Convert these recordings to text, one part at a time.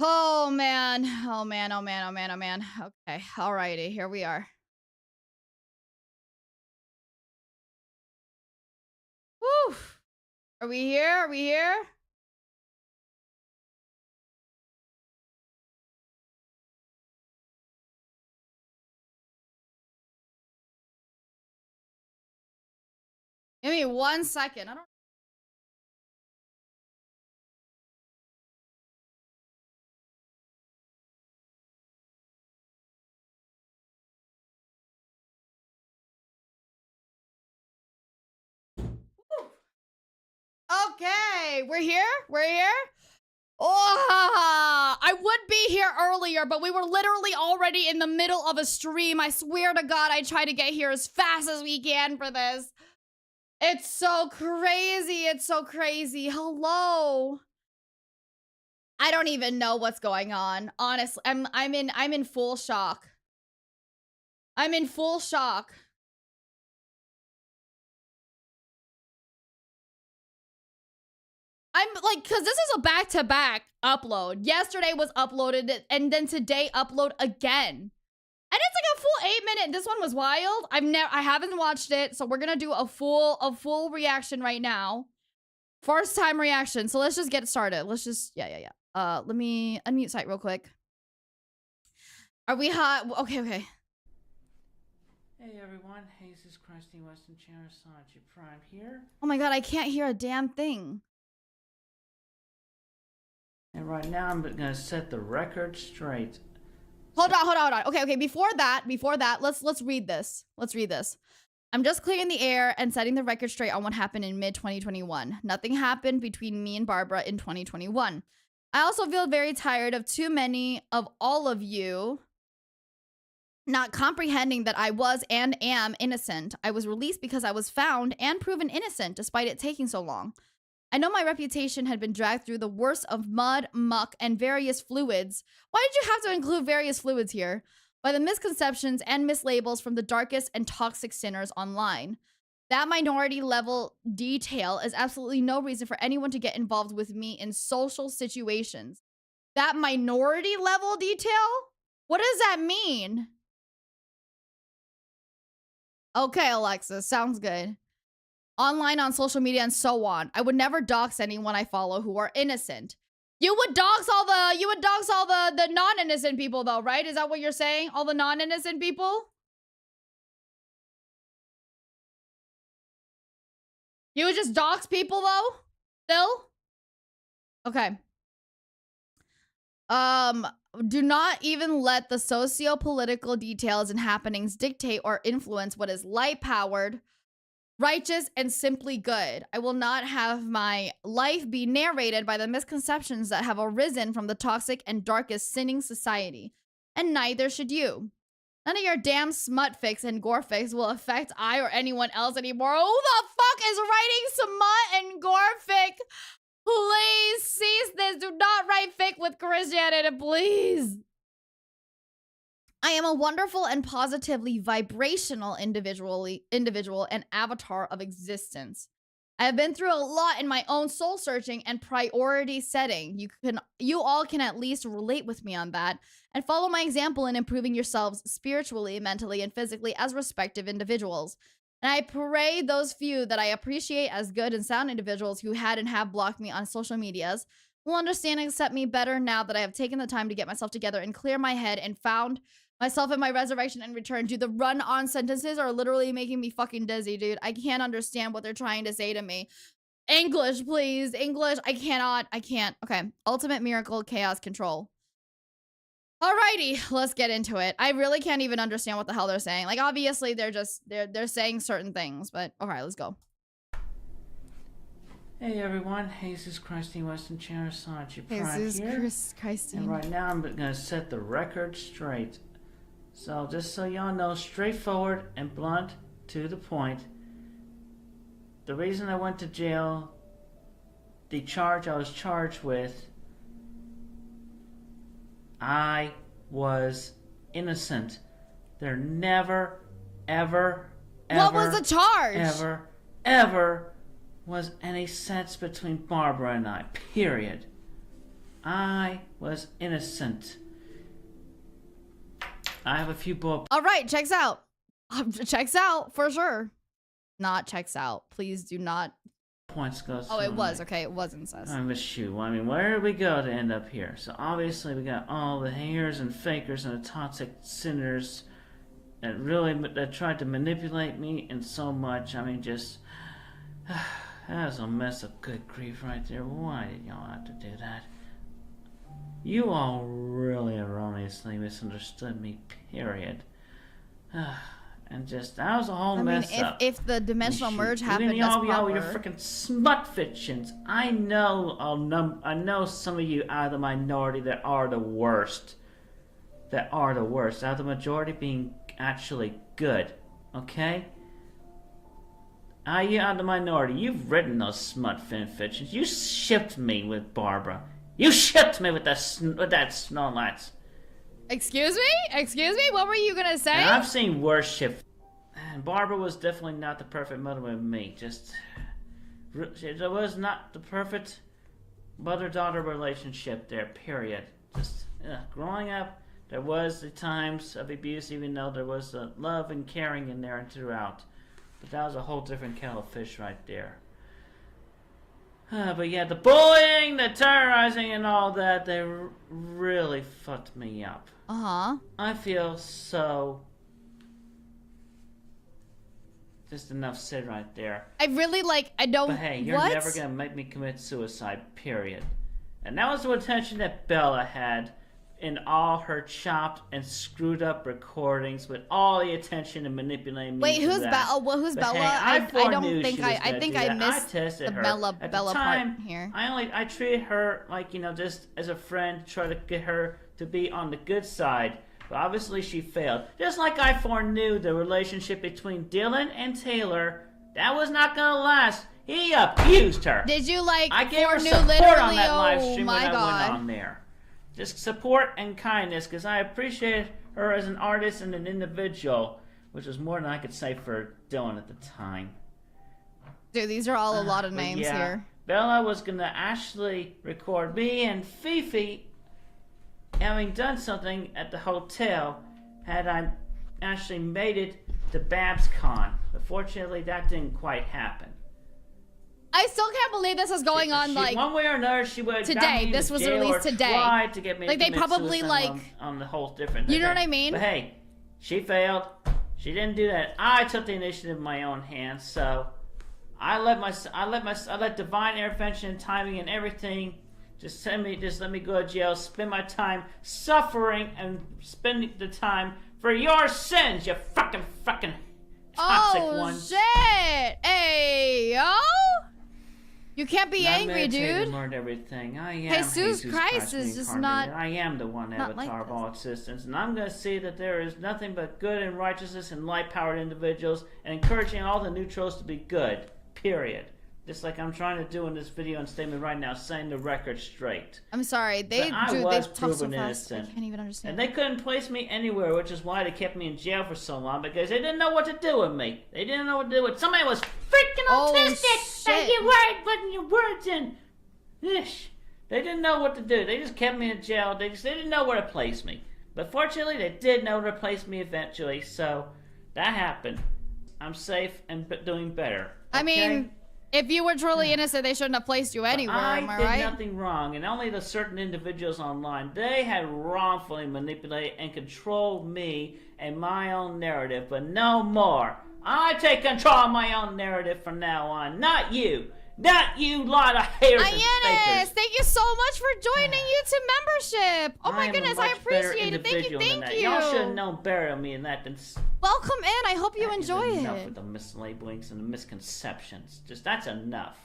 Oh man. Oh man. Oh man. Oh man. Oh man. Okay. Alrighty. Here we are. Woo. Are we here? Are we here? Give me 1 second. I don't. Okay. We're here. We're here. Oh, I would be here earlier, but we were literally already in the middle of a stream. I swear to God, I try to get here as fast as we can for this. It's so crazy. It's so crazy. Hello. I don't even know what's going on. Honestly, I'm in full shock. I'm in full shock. I'm like, cause this is a back-to-back upload. Yesterday was uploaded, and then today upload again. And it's like a full 8-minute. This one was wild. I haven't watched it, so we're gonna do a full reaction right now. First time reaction. So let's just get started. Let's just yeah. Let me unmute site real quick. Are we hot? Okay. Hey everyone, Jesus Christy Western Chair Sanji Prime here. Oh my God, I can't hear a damn thing. And right now I'm gonna set the record straight. Hold on. Okay. Before that, let's read this. Let's read this. I'm just clearing the air and setting the record straight on what happened in mid-2021. Nothing happened between me and Barbara in 2021. I also feel very tired of too many of all of you not comprehending that I was and am innocent. I was released because I was found and proven innocent despite it taking so long. I know my reputation had been dragged through the worst of mud, muck, and various fluids. Why did you have to include various fluids here? By the misconceptions and mislabels from the darkest and toxic sinners online. That minority level detail is absolutely no reason for anyone to get involved with me in social situations. That minority level detail? What does that mean? Okay, Alexis, sounds good. Online, on social media, and so on. I would never dox anyone I follow who are innocent. You would dox all the non-innocent people though, right? Is that what you're saying? All the non-innocent people? You would just dox people though? Still? Okay. Do not even let the socio-political details and happenings dictate or influence what is light-powered, righteous, and simply good. I will not have my life be narrated by the misconceptions that have arisen from the toxic and darkest sinning society. And neither should you. None of your damn smut fics and gore fics will affect I or anyone else anymore. Who the fuck is writing smut and gore fic? Please cease this. Do not write fic with Christianity, please. I am a wonderful and positively vibrational individual and avatar of existence. I have been through a lot in my own soul searching and priority setting. You all can at least relate with me on that and follow my example in improving yourselves spiritually, mentally, and physically as respective individuals. And I pray those few that I appreciate as good and sound individuals who had and have blocked me on social medias will understand and accept me better now that I have taken the time to get myself together and clear my head and found myself in my resurrection and return. Dude, the run-on sentences are literally making me fucking dizzy, dude. I can't understand what they're trying to say to me. English, please. English. I can't. Okay. Ultimate miracle, chaos, control. Alrighty, let's get into it. I really can't even understand what the hell they're saying. Like, obviously, they're saying certain things, but alright, let's go. Hey everyone, Jesus Christy Western Chair Sanji Prime Jesus here. Christy. And right now I'm gonna set the record straight. So just so y'all know, straightforward and blunt, to the point. The reason I went to jail, the charge I was charged with, I was innocent. There never, ever, What was the charge? Ever was any sense between Barbara and I, period. I was innocent. I have a few bullet All right, checks out. Checks out for sure. Not checks out. Please do not. points goes. Oh, it from was. me. Okay, it was incest. I'm a shoe. I mean, where did we go to end up here? So obviously we got all the haters and fakers and the toxic sinners that tried to manipulate me and so much. I mean, just that was a mess of good grief right there. Why did y'all have to do that? You all really erroneously misunderstood me. Period. And just that was a whole mess up. If the dimensional merge happened Even as all y'all with your proper. freaking smut fictions. I know I know some of you out of the minority that are the worst. That are the worst. Out of the majority being actually good. Okay? You out of the minority. You've written those smut fan fictions. You shipped me with Barbara. You shipped me with that Snorlax. Excuse me? Excuse me? What were you gonna say? And I've seen worse shit. And Barbara was definitely not the perfect mother with me. There was not the perfect mother-daughter relationship there, period. Growing up, there was the times of abuse, even though there was love and caring in there and throughout. But that was a whole different kettle of fish right there. But yeah, the bullying, the terrorizing, and all that, they really fucked me up. Uh-huh. I feel so... Just enough said right there. I really I don't... But hey, you're what? never gonna make me commit suicide, period. And that was the intention that Bella had in all her chopped and screwed up recordings with all the attention and manipulating me. Wait, to who's that. Bella? Who's But Bella? hey, I don't foreknew think she was I gonna think do I that. missed tested the her. Bella At Bella the time, part here. I treated her like, just as a friend, try to get her to be on the good side. But obviously she failed. Just like I foreknew the relationship between Dylan and Taylor, that was not gonna last. He abused her. Did you I gave her foreknew support literally? on that live Oh stream my when I god. went on there. Just support and kindness, because I appreciated her as an artist and an individual, which was more than I could say for Dylan at the time. Dude, these are all a lot of But names yeah, here. Bella was gonna actually record me and Fifi having done something at the hotel had I actually made it to BabsCon. But fortunately, that didn't quite happen. I still can't believe this is going on One way or another, she would have today. got me This to was jail released or today. tried to get me Like, to they commit probably, suicide on the whole different. You know okay. what I mean? But hey, she failed. She didn't do that. I took the initiative in my own hands. So I let divine intervention and timing and everything just let me go to jail, spend my time suffering and spending the time for your sins, you fucking toxic one. Shit! Hey, yo! You can't be Not angry, meditated, dude. learned everything. I am Jesus Christ is just incarnated. not- I am the one not avatar like of all existence, and I'm going to see that there is nothing but good and righteousness and light-powered individuals, and encouraging all the neutrals to be good. Period. Just like I'm trying to do in this video and statement right now, saying the record straight. I'm sorry. They I they was talk so proven fast. I innocent. can't even understand. And they couldn't place me anywhere, which is why they kept me in jail for so long, because they didn't know what to do with me. They didn't know what to do with somebody was freaking Oh, autistic. shit. And you weren't putting your words in. Ish. They didn't know what to do. They just kept me in jail. They didn't know where to place me. But fortunately, they did know where to place me eventually, so that happened. I'm safe and doing better. I okay? mean, if you were truly innocent, they shouldn't have placed you anywhere. Am I did right? nothing wrong, and only the certain individuals online, they had wrongfully manipulated and controlled me and my own narrative, but no more. I take control of my own narrative from now on, not you. Not you lot of haters and Ionis, fakers. thank you so much for joining YouTube membership. Oh my goodness, I appreciate it. Thank you, thank you. Y'all should have known better of me than that. Welcome in. I hope you That is enjoy enough it. with the mislabelings and the misconceptions. That's enough.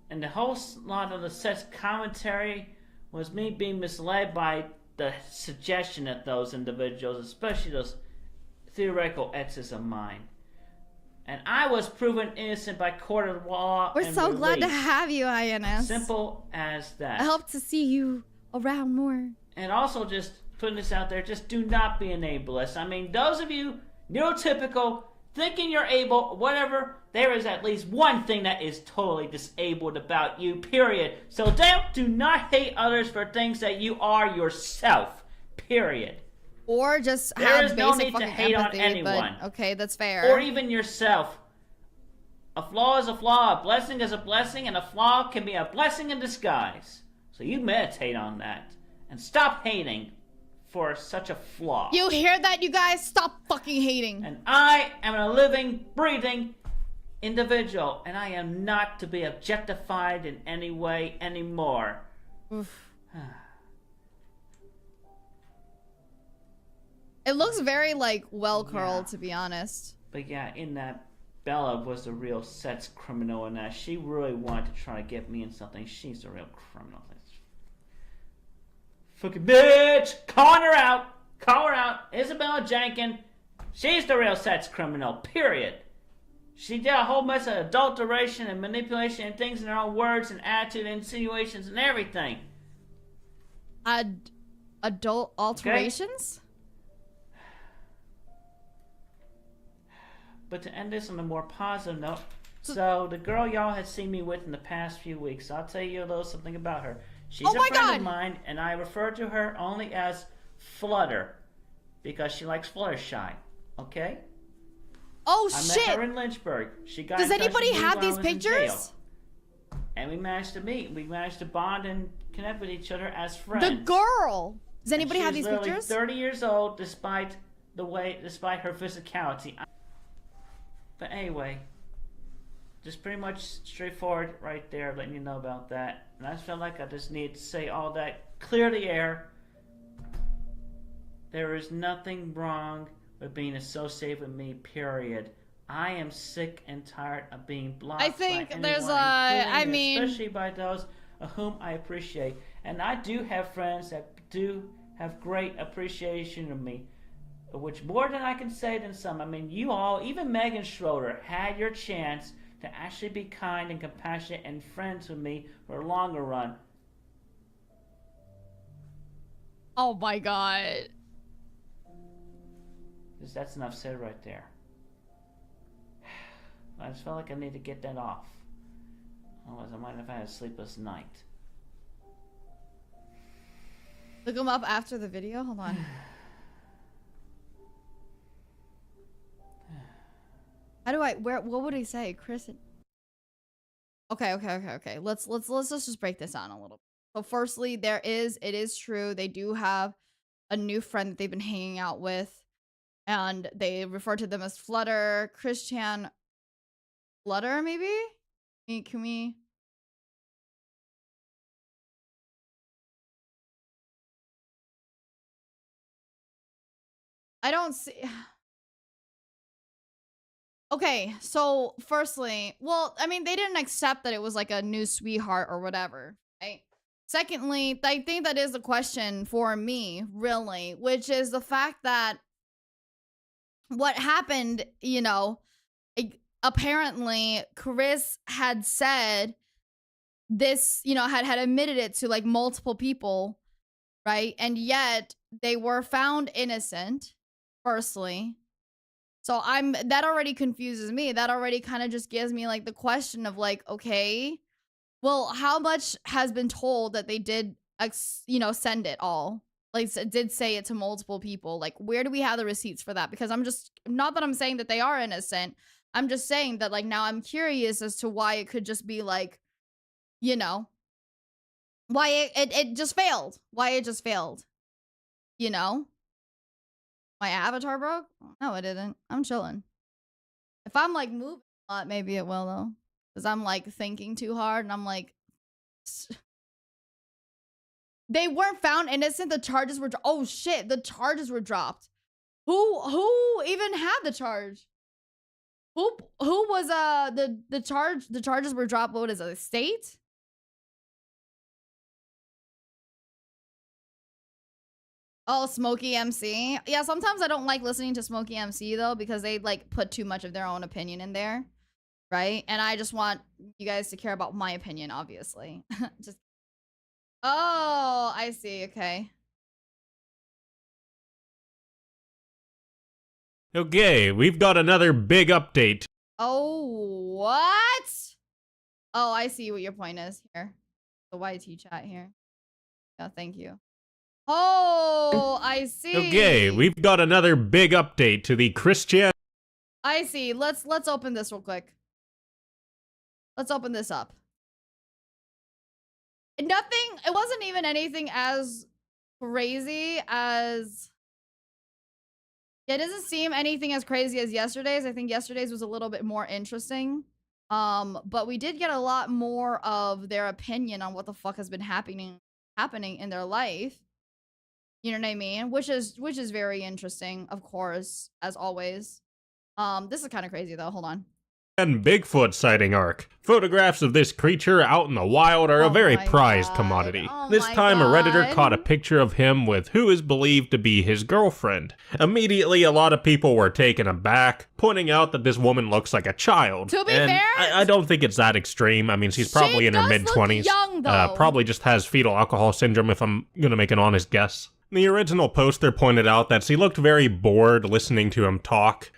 And the whole lot of the set's commentary was me being misled by the suggestion of those individuals, especially those theoretical exes of mine. And I was proven innocent by court of law. We're and so glad to released. have you, Ionis. Simple as that. I hope to see you around more. And also, just putting this out there, just do not be an ableist. I mean, those of you neurotypical, thinking you're able, whatever, there is at least one thing that is totally disabled about you, period. So do not hate others for things that you are yourself, period. Or just There have is basic no need to fucking hate on empathy, anyone. but okay, that's fair. Or even yourself. A flaw is a flaw, a blessing is a blessing, and a flaw can be a blessing in disguise. So you meditate on that. And stop hating for such a flaw. You hear that, you guys? Stop fucking hating. And I am a living, breathing individual, and I am not to be objectified in any way anymore. It looks very, like, well curled, Yeah. to be honest. But yeah, in that, Bella was the real sex criminal in that. She really wanted to try to get me in something. She's the real criminal. Fucking bitch! Calling her out! Call her out! Isabella Jenkins. She's the real sex criminal, period. She did a whole mess of adulteration and manipulation and things in her own words and attitude and insinuations and everything. Adult alterations? Okay? But to end this on a more positive note, so the girl y'all had seen me with in the past few weeks, I'll tell you a little something about her. She's a friend of mine, and I refer to her only as Flutter, because she likes Fluttershy, okay? Oh, I shit! met her in Lynchburg. She got Does in touch anybody with me have while I these was in jail. pictures? And we managed to meet. We managed to bond and connect with each other as friends. The girl! Does anybody have these She's pictures? 30 years old, despite her physicality. But anyway, just pretty much straightforward right there, letting you know about that. And I felt like I just need to say all that, clear the air. There is nothing wrong with being associated with me, period. I am sick and tired of being blocked. I think by there's anyone, especially by those of whom I appreciate. And I do have friends that do have great appreciation of me, which more than I can say than some. I mean, you all, even Megan Schroeder, had your chance to actually be kind and compassionate and friends with me for a longer run. Oh my god. Because that's enough said right there. I just felt like I need to get that off. Otherwise, I might have had a sleepless night. Look him up after the video. Hold on. How do I? What would he say, Chris? Okay. Let's just break this down a little. So, firstly, it is true. They do have a new friend that they've been hanging out with, and they refer to them as Flutter, Christian Flutter, maybe? Can we? I don't see. Okay, so firstly, well, I mean, they didn't accept that it was like a new sweetheart or whatever, right? Secondly, I think that is a question for me, really, which is the fact that what happened, apparently Chris had said this, had admitted it to like multiple people, right? And yet they were found innocent, firstly. So that already confuses me. That already kind of just gives me like the question of like, okay, well, how much has been told that they did, send it all? Like, did say it to multiple people. Like, where do we have the receipts for that? Because not that I'm saying that they are innocent. I'm just saying that like now I'm curious as to why it could just be like, why it just failed. Why it just failed. My avatar broke? No, it didn't. I'm chilling. If I'm like moving a lot, maybe it will though. Because I'm like thinking too hard and I'm like... They weren't found innocent. The charges were... Oh shit, the charges were dropped. Who even had the charge? Who was the charge? The charges were dropped. What is it? The state? Oh, Smokey MC. Yeah, sometimes I don't like listening to Smokey MC though, because they like put too much of their own opinion in there, right? And I just want you guys to care about my opinion, obviously. Just... Oh, I see. Okay. Okay, we've got another big update. Oh, what? Oh, I see what your point is here. The YT chat here. Yeah, thank you. Oh, I see. Okay, we've got another big update to the Christian. I see. Let's open this real quick. Let's open this up. Nothing, it wasn't even anything as crazy as, it doesn't seem anything as crazy as yesterday's. I think yesterday's was a little bit more interesting. But we did get a lot more of their opinion on what the fuck has been happening in their life. You know what I mean? Which is very interesting, of course, as always. This is kind of crazy though. Hold on. Bigfoot sighting arc. Photographs of this creature out in the wild are a very prized commodity. This time, a Redditor caught a picture of him with who is believed to be his girlfriend. Immediately, a lot of people were taken aback, pointing out that this woman looks like a child. To be fair, I don't think it's that extreme. I mean, she's probably in her mid-20s. Probably just has fetal alcohol syndrome, if I'm gonna make an honest guess. The original poster pointed out that she looked very bored listening to him talk.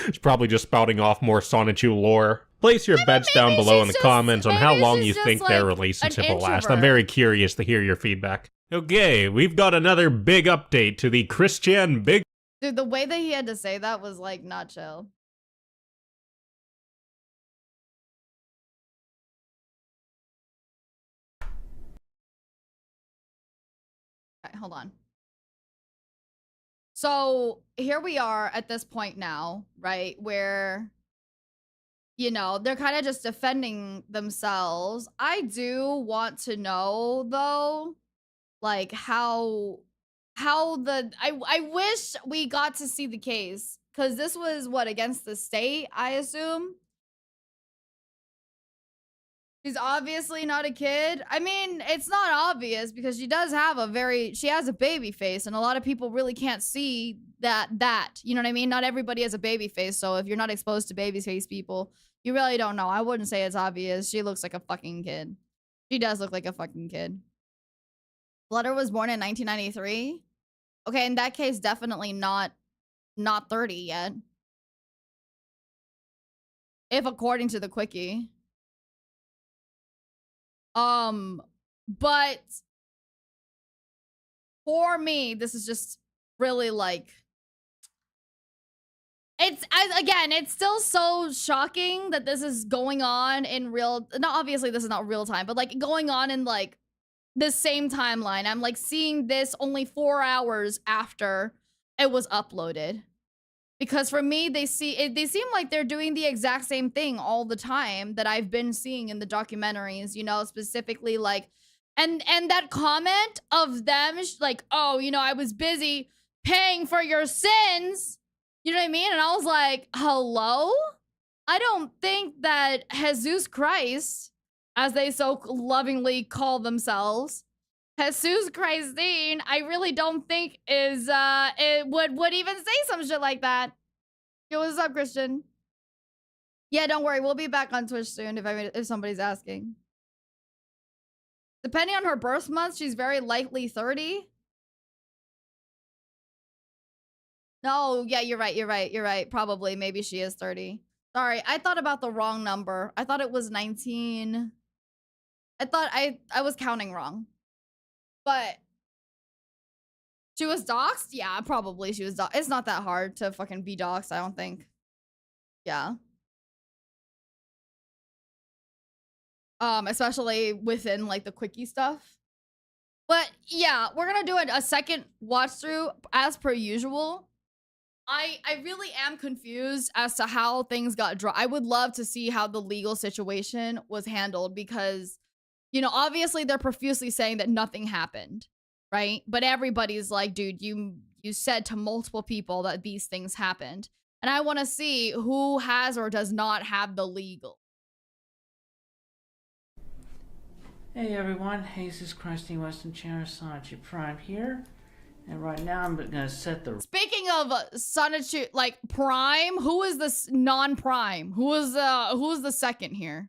It's probably just spouting off more Sonichu lore. Place your bets down below in the comments on how long you think their relationship will last. I'm very curious to hear your feedback. Okay, we've got another big update to the Christian Big... Dude, the way that he had to say that was, like, not chill. Okay, hold on. So here we are at this point now, right? Where, you know, they're kind of just defending themselves. I do want to know though, like how I wish we got to see the case, because this was what, against the state, I assume. She's obviously not a kid. I mean, it's not obvious because she does have she has a baby face, and a lot of people really can't see that, you know what I mean? Not everybody has a baby face, so if you're not exposed to baby face people, you really don't know. I wouldn't say it's obvious. She looks like a fucking kid. She does look like a fucking kid. Flutter was born in 1993. Okay, in that case, definitely not 30 yet. If according to the quickie. But for me, this is just really like, it's still so shocking that this is going on in obviously this is not real time, but like going on in like the same timeline. I'm like seeing this only 4 hours after it was uploaded. Because for me, they seem like they're doing the exact same thing all the time that I've been seeing in the documentaries, you know, specifically like, and that comment of them, like, oh, you know, I was busy paying for your sins, you know what I mean? And I was like, hello? I don't think that Jesus Christ, as they so lovingly call themselves, Jesus Christine, I really don't think is it would even say some shit like that. Yo, what's up, Christian? Yeah, don't worry, we'll be back on Twitch soon if somebody's asking. Depending on her birth month, she's very likely 30. No, yeah, you're right. Probably, maybe she is 30. Sorry, I thought about the wrong number. I thought it was 19. I thought I was counting wrong. But she was doxxed? Yeah, probably she was doxxed. It's not that hard to fucking be doxxed, I don't think. Yeah. Especially within like the quickie stuff. But yeah, we're gonna do a second watch through as per usual. I really am confused as to how things got dropped. I would love to see how the legal situation was handled because, you know, obviously they're profusely saying that nothing happened, right? But everybody's like, dude, you said to multiple people that these things happened. And I want to see who has or does not have the legal. Hey everyone, Jesus Christine Western Chair Sonichu Prime here. And right now I'm gonna set the... Speaking of Sonichu, like Prime, who is this non-Prime? Who is the second here?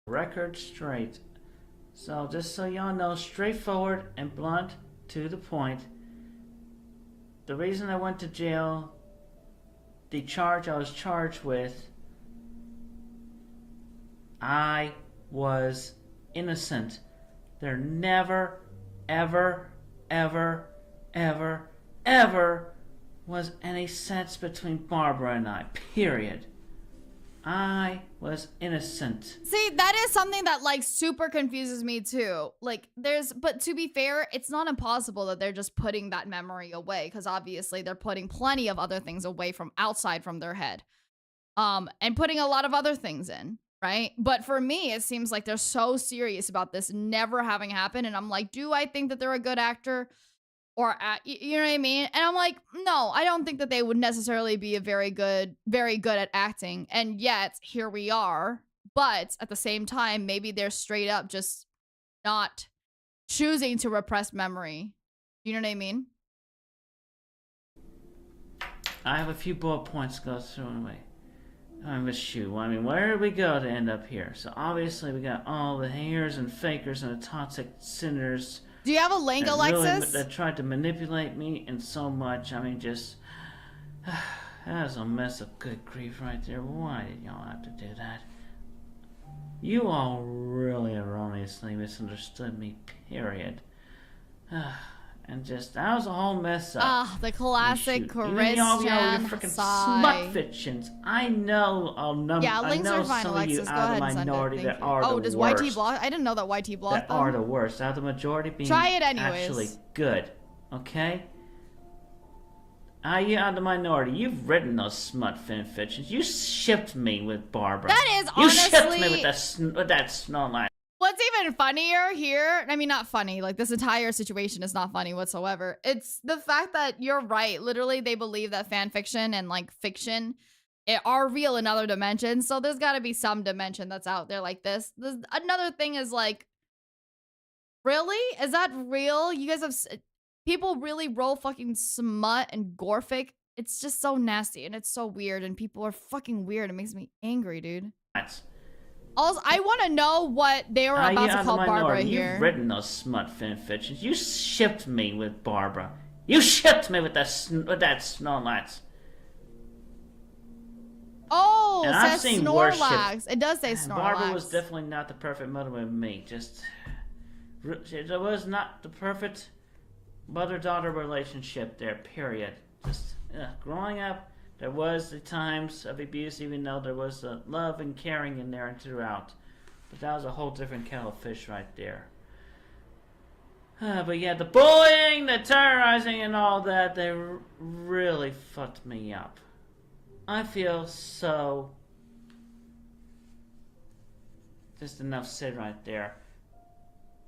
Record straight. So just so y'all know, straightforward and blunt, to the point. The reason I went to jail, the charge I was charged with, I was innocent. There never, ever, ever, ever, ever was any sense between Barbara and I, period. I was innocent. See, that is something that like super confuses me too. Like but to be fair, it's not impossible that they're just putting that memory away, because obviously they're putting plenty of other things away from outside from their head. And putting a lot of other things in, right? But for me, it seems like they're so serious about this never having happened. And I'm like, do I think that they're a good actor? Or, you know what I mean? And I'm like, no, I don't think that they would necessarily be very good at acting. And yet, here we are. But at the same time, maybe they're straight up just not choosing to repress memory. You know what I mean? I have a few bullet points to go through anyway. Where did we go to end up here? So obviously we got all the haters and fakers and the toxic sinners. Do you have a link, Alexis? That tried to manipulate me and so much. That was a mess of good grief right there. Why did y'all have to do that? You all really erroneously misunderstood me, period. And that was a whole mess up. The classic Christian freaking smut fictions. I know links are fine, some Alexis. of you go out ahead of the and send minority it. that are the worst. Oh, does YT block? I didn't know that YT blocked them. That are the worst. Out of the majority being Try it anyways. actually good. Okay? You out of the minority. You've written those smut fan fictions. You shipped me with Barbara. That is honestly... You shipped me with that Snowlight. What's even funnier here, I mean, not funny, like this entire situation is not funny whatsoever. It's the fact that you're right. Literally, they believe that fan fiction and like fiction are real in other dimensions. So there's got to be some dimension that's out there like this. Another thing is like, really? Is that real? You guys have... People really roll fucking smut and gorefic. It's just so nasty and it's so weird and people are fucking weird. It makes me angry, dude. Also, I want to know what they were about to call Barbara here. You've written those smut fan fictions. You shipped me with Barbara. You shipped me with that Snorlax. Oh, and it says Snorlax. It does say Snorlax. Barbara was definitely not the perfect mother with me. There was not the perfect mother-daughter relationship there, period. Growing up, there was the times of abuse, even though there was love and caring in there and throughout. But that was a whole different kettle of fish right there. But yeah, the bullying, the terrorizing, and all that, they really fucked me up. I feel so... Just enough said right there.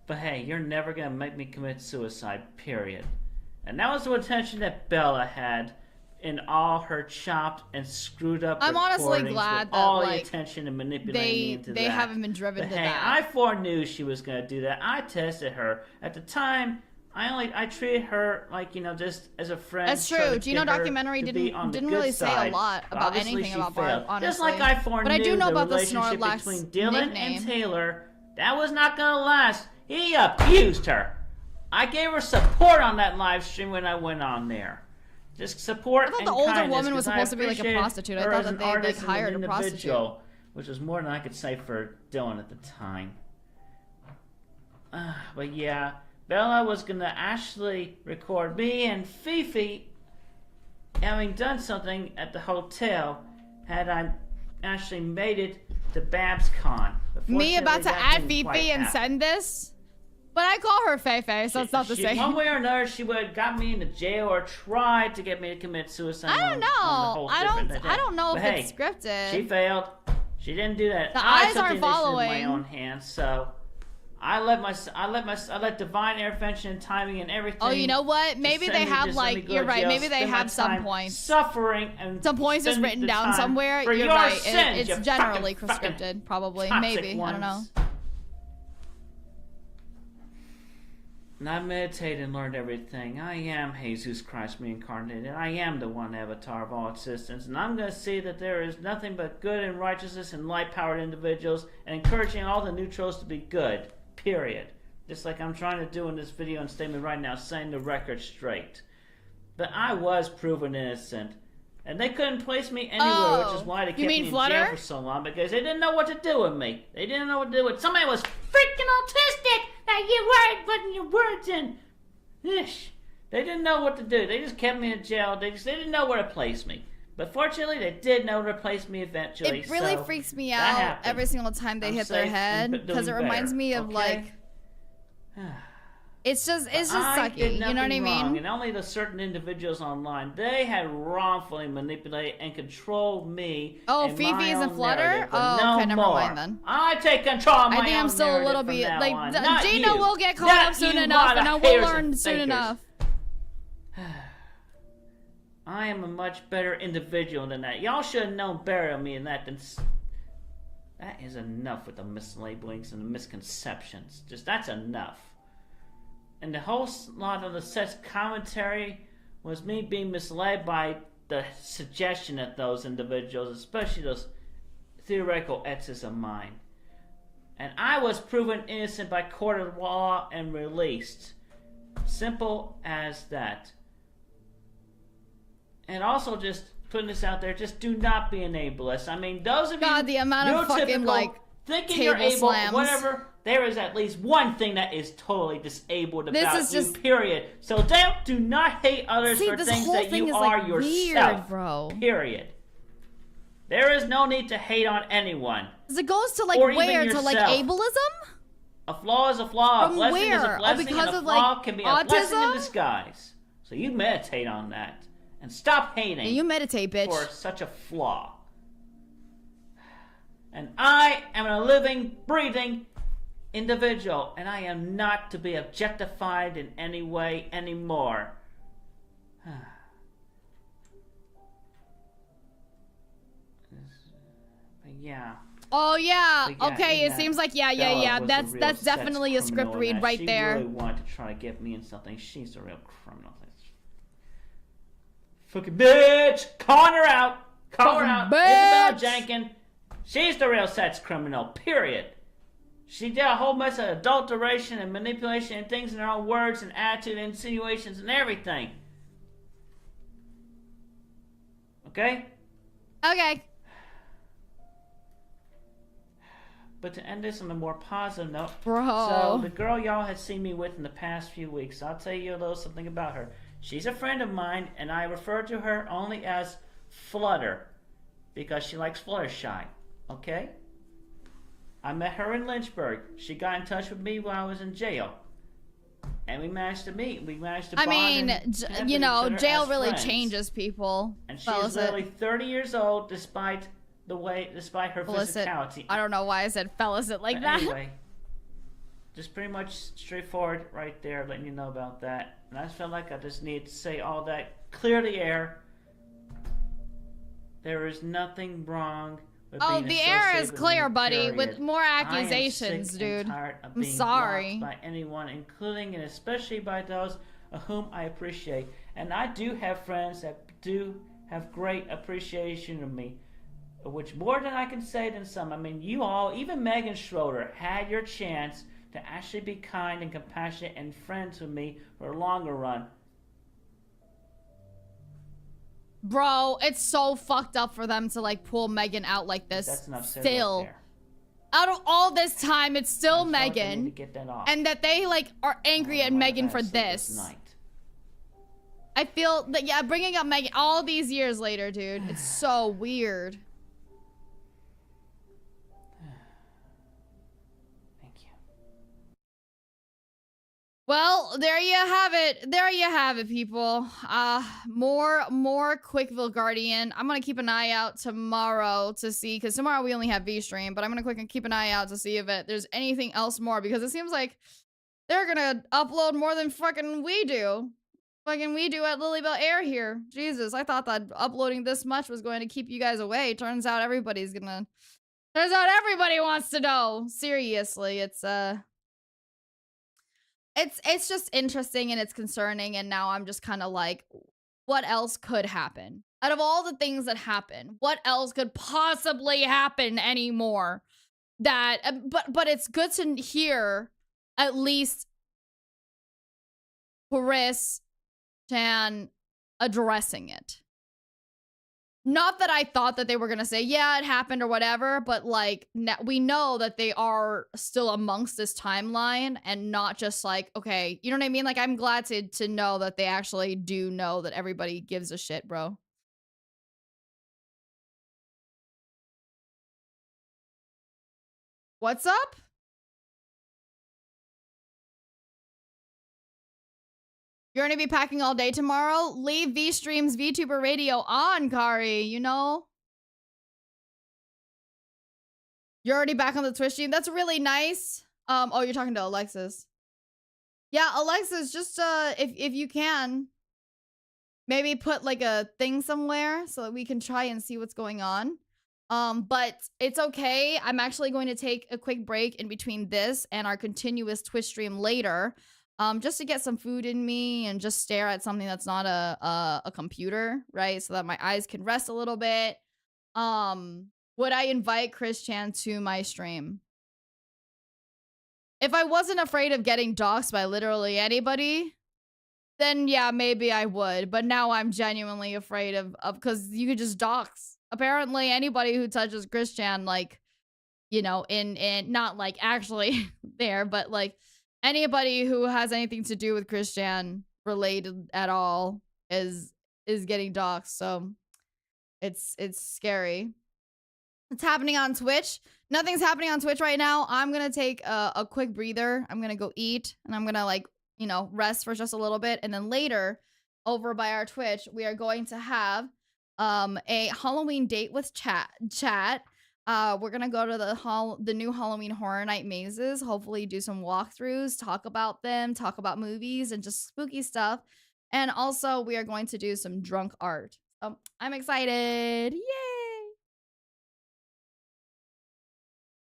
But hey, you're never going to make me commit suicide, period. And that was the intention that Bella had in all her chopped and screwed up I'm honestly glad that all like, the attention and manipulating me into they haven't been driven but to hey, that. I foreknew she was going to do that. I tested her. At the time, I treated her like, just as a friend. That's true. Gino documentary didn't really say a lot about anything about Barb, honestly. Just like I foreknew but I do know about the relationship Snorlax between Dylan nickname. and Taylor, that was not going to last. He abused her. I gave her support on that live stream when I went on there. Just support and I thought the older kindness, woman was supposed to be like a prostitute. I thought that they like hired a prostitute. Which was more than I could say for Dylan at the time. But yeah, Bella was going to actually record me and Fifi having done something at the hotel had I actually made it to BabsCon. Me about to add Fifi and send this? But I call her Feifei, so it's not the same. One way or another, she would have got me into jail or tried to get me to commit suicide. I don't know. I don't know if it's scripted. She failed. She didn't do that. The eyes aren't following. In my own hands, so I let divine intervention and timing and everything. Oh, you know what? Maybe they have like you're right. Maybe they have some points. Suffering and some points just written down somewhere. You're right. It's generally scripted, probably. Maybe I don't know. And I meditated and learned everything. I am Jesus Christ reincarnated. I am the one avatar of all existence. And I'm going to see that there is nothing but good and righteousness and light-powered individuals and encouraging all the neutrals to be good. Period. Just like I'm trying to do in this video and statement right now, saying the record straight. But I was proven innocent. And they couldn't place me anywhere, which is why they kept me in jail for so long, because they didn't know what to do with me. They didn't know what to do with somebody was freaking autistic that you weren't putting your words in. Ish. They didn't know what to do. They just kept me in jail. They didn't know where to place me. But fortunately, they did know where to place me eventually. It really freaks me out every single time they hit their head, because it reminds me of like... It's just sucky, you know what I mean? And only the certain individuals online, they had wrongfully manipulated and controlled me. Oh, Fifi's and Flutter? Oh, okay, never mind then. I take control of my own I think I'm still a little bit like Gina will get caught up soon enough, and I will learn soon enough. I am a much better individual than that. Y'all should have known better of me than that. That is enough with the mislabelings and the misconceptions. That's enough. And the whole lot of the set's commentary was me being misled by the suggestion of those individuals, especially those theoretical exes of mine. And I was proven innocent by court of law and released. Simple as that. And also just putting this out there, just do not be an ableist. I mean, those of you the amount of fucking like thinking you're able, whatever, there is at least one thing that is totally disabled about you, period. So do not hate others for things that you are yourself, weird, bro. Period. There is no need to hate on anyone. Because it goes to like where? To like ableism? A flaw is a flaw. From a blessing where? is a blessing, because and a of flaw like can be autism? a blessing in disguise. So you meditate on that. And stop hating. You meditate, bitch. For such a flaw. And I am a living, breathing individual, and I am not to be objectified in any way anymore. Yeah. Oh yeah. Okay, it seems like yeah. That's definitely a script read right there. She really wanted to try to get me in something. She's a real criminal. Fucking bitch! Calling her out! Call her out! Isabella Jenkins. She's the real sex criminal, period. She did a whole mess of adulteration and manipulation and things in her own words and attitude and insinuations and everything. Okay? Okay. But to end this on a more positive note, bro. So the girl y'all had seen me with in the past few weeks, I'll tell you a little something about her. She's a friend of mine, and I refer to her only as Flutter, because she likes Fluttershy, okay? I met her in Lynchburg. She got in touch with me while I was in jail. And we managed to meet. We managed to bond. I mean, you know, jail really changes people. And she's literally 30 years old, despite her physicality. I don't know why I said Felicit like that. Anyway, just pretty much straightforward right there, letting you know about that. And I just felt like I just need to say all that, clear the air. There is nothing wrong with being the air is clear, buddy, period. with more accusations, dude. I'm sorry. By anyone, including and especially by those of whom I appreciate. And I do have friends that do have great appreciation of me, which more than I can say than some. I mean, you all, even Megan Schroeder, had your chance to actually be kind and compassionate and friends with me for a longer run. Bro, it's so fucked up for them to like pull Megan out like this. That's enough said still. Right there. Out of all this time, it's still Megan. To get that off. And that they like are angry at Megan for this. I feel that, bringing up Megan all these years later, dude, it's so weird. Well, there you have it. There you have it, people. More Quickville Guardian. I'm gonna keep an eye out tomorrow to see, because tomorrow we only have V-Stream, but I'm gonna keep an eye out to see if there's anything else more, because it seems like they're gonna upload more than fucking we do. Fucking we do at Lilybell Air here. Jesus, I thought that uploading this much was going to keep you guys away. Turns out everybody wants to know. Seriously, it's just interesting and it's concerning, and now I'm just kind of like, what else could happen? Out of all the things that happen, what else could possibly happen anymore? But it's good to hear at least Chris Chan addressing it. Not that I thought that they were going to say, yeah, it happened or whatever, but like we know that they are still amongst this timeline and not just like, okay, you know what I mean? Like, I'm glad to know that they actually do know that everybody gives a shit, bro. What's up? You're going to be packing all day tomorrow? Leave V-Stream's VTuber radio on, Kari, you know? You're already back on the Twitch stream? That's really nice. Oh, you're talking to Alexis. Yeah, Alexis, just, if you can, maybe put, like, a thing somewhere so that we can try and see what's going on. But it's okay. I'm actually going to take a quick break in between this and our continuous Twitch stream later. Just to get some food in me and just stare at something that's not a computer, right? So that my eyes can rest a little bit. Would I invite Chris Chan to my stream? If I wasn't afraid of getting doxxed by literally anybody, then yeah, maybe I would. But now I'm genuinely afraid of because you could just dox. Apparently anybody who touches Chris Chan, like, you know, in not like actually there, but like anybody who has anything to do with Chris Chan related at all is getting doxxed. So it's scary. It's happening on Twitch. Nothing's happening on Twitch right now. I'm gonna take a quick breather. I'm gonna go eat and I'm gonna, like, you know, rest for just a little bit. And then later over by our Twitch, we are going to have a Halloween date with chat. We're gonna go to the new Halloween Horror Night mazes, hopefully do some walkthroughs, talk about them, talk about movies and just spooky stuff. And also we are going to do some drunk art. I'm excited. Yay!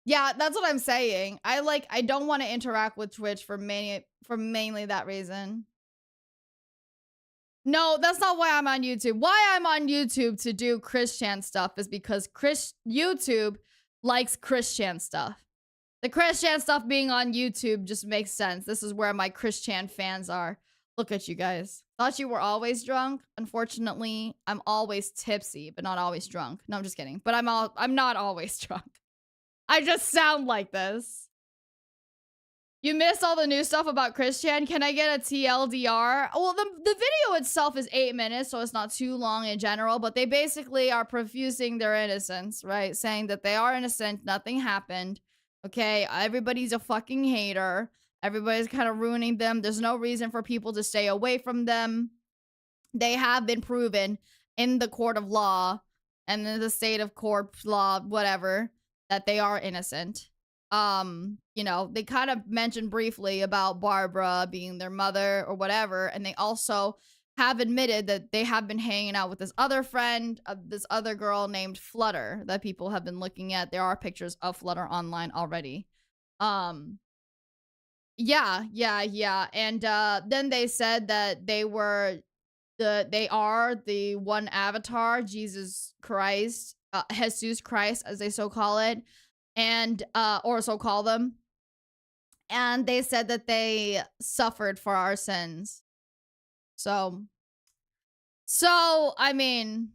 Yeah, that's what I'm saying. I don't want to interact with Twitch for mainly that reason. No, that's not why I'm on YouTube. Why I'm on YouTube to do Chris Chan stuff is because YouTube likes Chris Chan stuff. The Chris Chan stuff being on YouTube just makes sense. This is where my Chris Chan fans are. Look at you guys. Thought you were always drunk. Unfortunately, I'm always tipsy, but not always drunk. No, I'm just kidding. But I'm not always drunk. I just sound like this. You missed all the new stuff about Chris Chan. Can I get a TLDR? Well, the video itself is 8 minutes, so it's not too long in general, but they basically are profusing their innocence, right? Saying that they are innocent, nothing happened, okay? Everybody's a fucking hater. Everybody's kind of ruining them. There's no reason for people to stay away from them. They have been proven in the court of law and in the state of court law, whatever, that they are innocent. You know, they kind of mentioned briefly about Barbara being their mother or whatever, and they also have admitted that they have been hanging out with this other friend, this other girl named Flutter that people have been looking at. There are pictures of Flutter online already. Yeah. And then they said that they are the one avatar, Jesus Christ, Jesus Christ, as they so call it, and or so call them. And they said that they suffered for our sins. So I mean,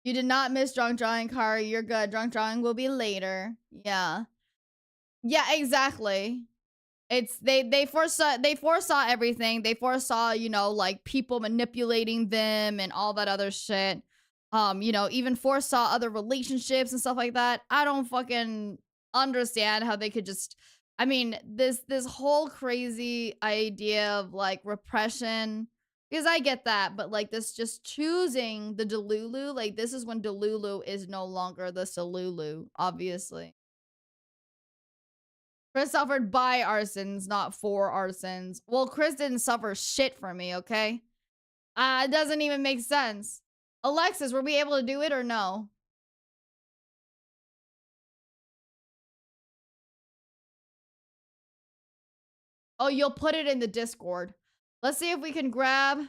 you did not miss drunk drawing, Kari. You're good. Drunk drawing will be later. Yeah, exactly. It's they foresaw everything. They foresaw, you know, like people manipulating them and all that other shit. You know, even foresaw other relationships and stuff like that. I don't fucking understand how they could just, I mean, this whole crazy idea of like repression, because I get that, but like this just choosing the Delulu, like this is when Delulu is no longer the Salulu, obviously. Chris suffered by our sins, not for our sins. Well, Chris didn't suffer shit for me, okay? It doesn't even make sense. Alexis, were we able to do it or no? Oh, you'll put it in the Discord. Let's see if we can grab...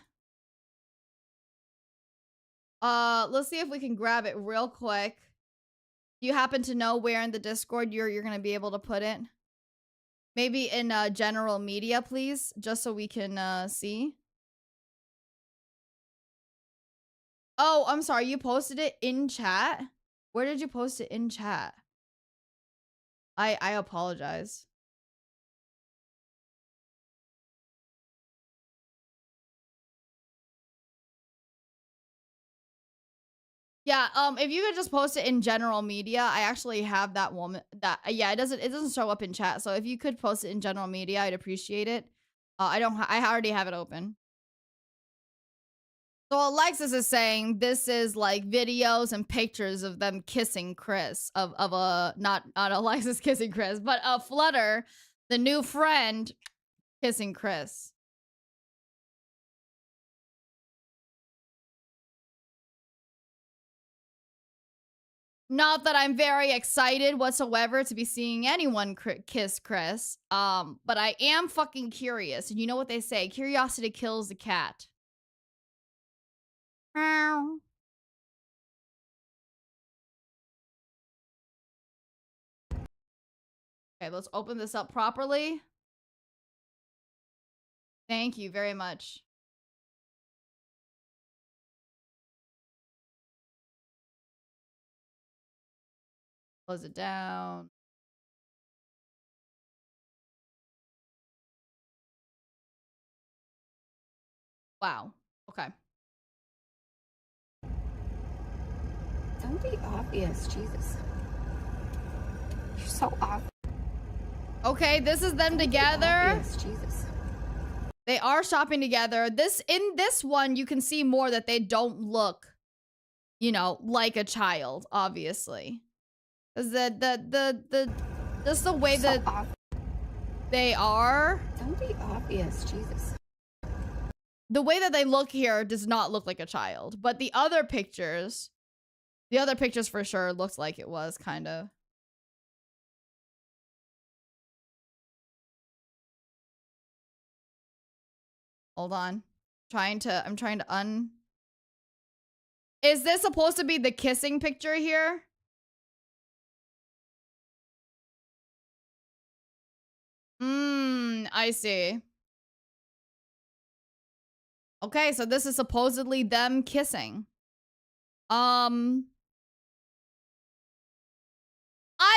let's see if we can grab it real quick. Do you happen to know where in the Discord you're gonna be able to put it? Maybe in general media, please, just so we can see. Oh, I'm sorry. You posted it in chat? Where did you post it in chat? I apologize. Yeah, if you could just post it in general media, I actually have that woman that yeah, it doesn't show up in chat. So if you could post it in general media, I'd appreciate it. I already have it open. So Alexis is saying this is like videos and pictures of them kissing Chris of a not Alexis kissing Chris, but Flutter, the new friend, kissing Chris. Not that I'm very excited whatsoever to be seeing anyone kiss Chris. But I am fucking curious. And you know what they say? Curiosity kills the cat. Okay, let's open this up properly. Thank you very much. Close it down. Wow. Okay. Don't be obvious, Jesus. You're so obvious. Okay, this is them together. Obvious, Jesus. They are shopping together. In this one, you can see more that they don't look, you know, like a child, obviously. Cause just the way that they are. Don't be obvious, Jesus. The way that they look here does not look like a child, but the other pictures for sure looks like it was kind of. Hold on. I'm trying to Is this supposed to be the kissing picture here? I see. Okay, so this is supposedly them kissing. I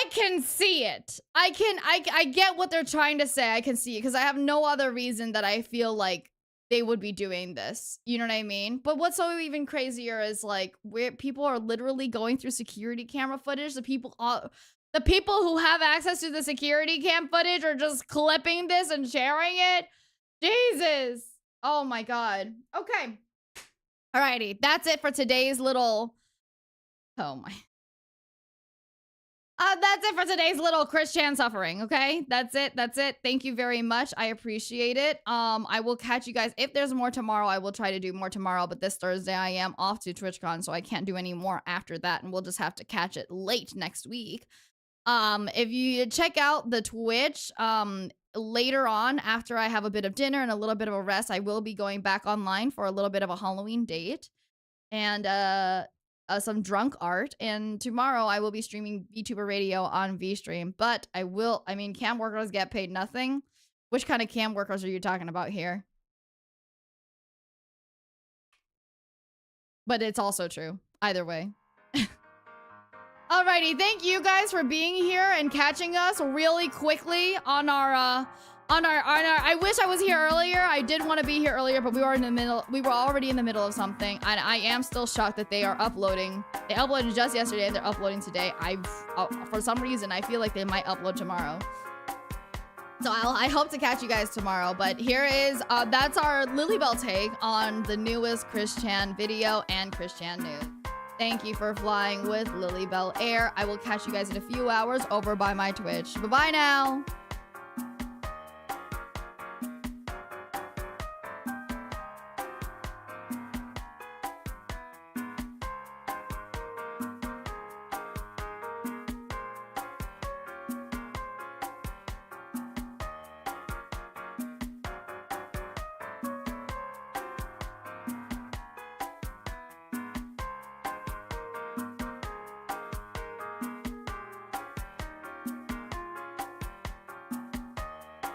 can see it. I get what they're trying to say. I can see it because I have no other reason that I feel like they would be doing this. You know what I mean? But what's so even crazier is like where people are literally going through security camera footage. The people who have access to the security cam footage are just clipping this and sharing it. Jesus. Oh my God. Okay. Alrighty. That's it for today's little... Oh my... that's it for today's little Chris Chan suffering, okay? That's it. That's it. Thank you very much. I appreciate it. I will catch you guys. If there's more tomorrow, I will try to do more tomorrow. But this Thursday, I am off to TwitchCon, so I can't do any more after that. And we'll just have to catch it late next week. If you check out the Twitch, later on, after I have a bit of dinner and a little bit of a rest, I will be going back online for a little bit of a Halloween date. And, some drunk art, and tomorrow I will be streaming VTuber Radio on VStream. But cam workers get paid nothing. Which kind of cam workers are you talking about here? But it's also true. Either way. Alrighty, thank you guys for being here and catching us really quickly on our I wish I was here earlier. I did want to be here earlier, but we were already in the middle of something, and I am still shocked that they are uploading. They uploaded just yesterday and they're uploading today. For some reason, I feel like they might upload tomorrow. So I hope to catch you guys tomorrow. But here is that's our Lilybell take on the newest Chris Chan video and Chris Chan news. Thank you for flying with Lilybell Air. I will catch you guys in a few hours over by my Twitch. Bye-bye now.